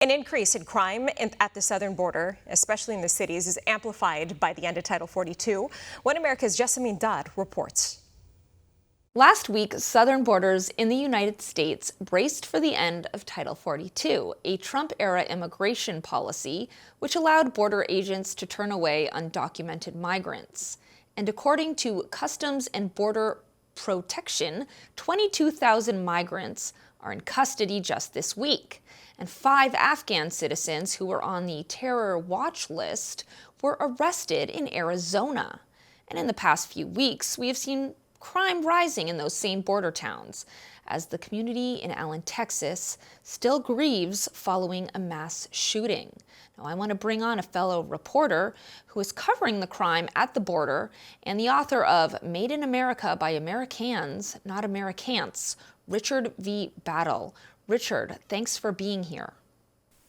An increase in crime at the southern border, especially in the cities, is amplified by the end of Title 42. One America's Jessamine Dodd reports. Last week, southern borders in the United States braced for the end of Title 42, a Trump-era immigration policy which allowed border agents to turn away undocumented migrants. And according to Customs and Border Protection, 22,000 migrants are in custody just this week. And 5 Afghan citizens who were on the terror watch list were arrested in Arizona. And in the past few weeks, we have seen crime rising in those same border towns, as the community in Allen, Texas, still grieves following a mass shooting. Now, I want to bring on a fellow reporter who is covering the crime at the border and the author of Made in America by Americans, Not Americants, Richard V. Battle. Richard, thanks for being here.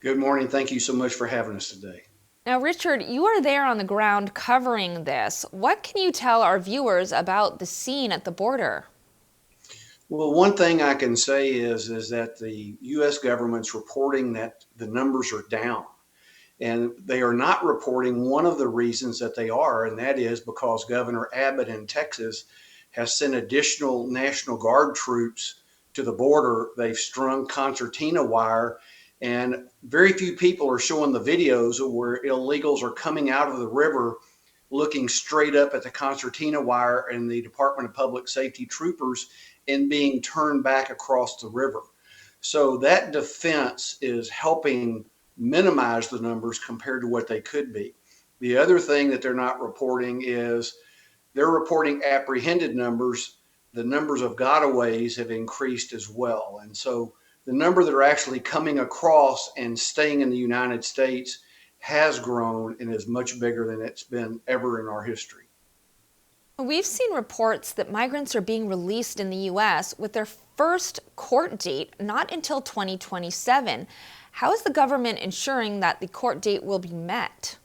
Good morning. Thank you so much for having us today. Now, Richard, you are there on the ground covering this. What can you tell our viewers about the scene at the border? Well, one thing I can say is that the U.S. government's reporting that the numbers are down. And they are not reporting one of the reasons that they are, and that is because Governor Abbott in Texas has sent additional National Guard troops to the border. They've strung concertina wire, and very few people are showing the videos where illegals are coming out of the river looking straight up at the concertina wire and the Department of Public Safety troopers and being turned back across the river. So that defense is helping minimize the numbers compared to what they could be. The other thing that they're not reporting is they're reporting apprehended numbers. The numbers of gotaways have increased as well. And so the number that are actually coming across and staying in the United States has grown and is much bigger than it's been ever in our history. We've seen reports that migrants are being released in the U.S. with their first court date not until 2027. How is the government ensuring that the court date will be met?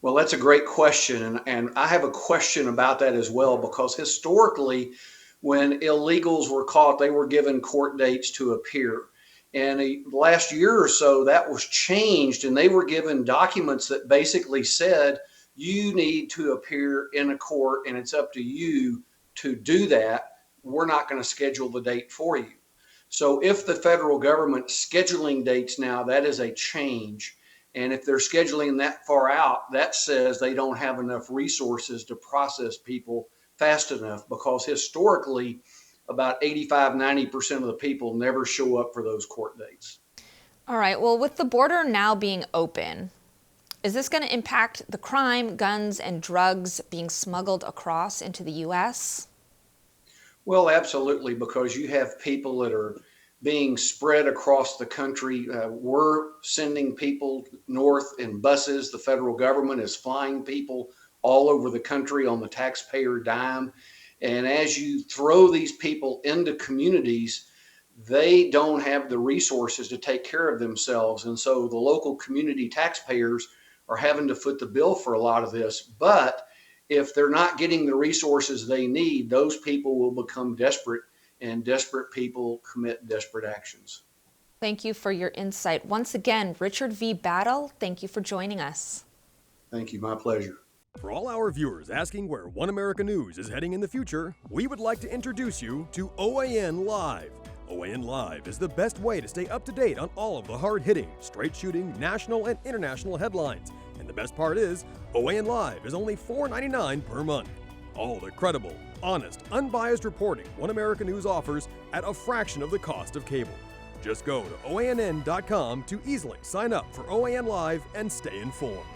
Well, that's a great question, and I have a question about that as well, because historically, when illegals were caught, they were given court dates to appear. And last year or so, that was changed, and they were given documents that basically said, you need to appear in a court, and it's up to you to do that. We're not going to schedule the date for you. So if the federal government's scheduling dates now, that is a change. And if they're scheduling that far out, that says they don't have enough resources to process people fast enough, because historically, about 85–90% of the people never show up for those court dates. All right, well, with the border now being open, is this going to impact the crime, guns, and drugs being smuggled across into the U.S.? Well, absolutely, because you have people that are being spread across the country. We're sending people north in buses. The federal government is flying people all over the country on the taxpayer dime. And as you throw these people into communities, they don't have the resources to take care of themselves. And so the local community taxpayers are having to foot the bill for a lot of this. But if they're not getting the resources they need, those people will become desperate, and desperate people commit desperate actions. Thank you for your insight. Once again, Richard V. Battle, thank you for joining us. Thank you. My pleasure. For all our viewers asking where One America News is heading in the future, we would like to introduce you to OAN Live. OAN Live is the best way to stay up to date on all of the hard-hitting, straight-shooting, national and international headlines. And the best part is, OAN Live is only $4.99 per month. All the credible, honest, unbiased reporting One America News offers at a fraction of the cost of cable. Just go to OANN.com to easily sign up for OAN Live and stay informed.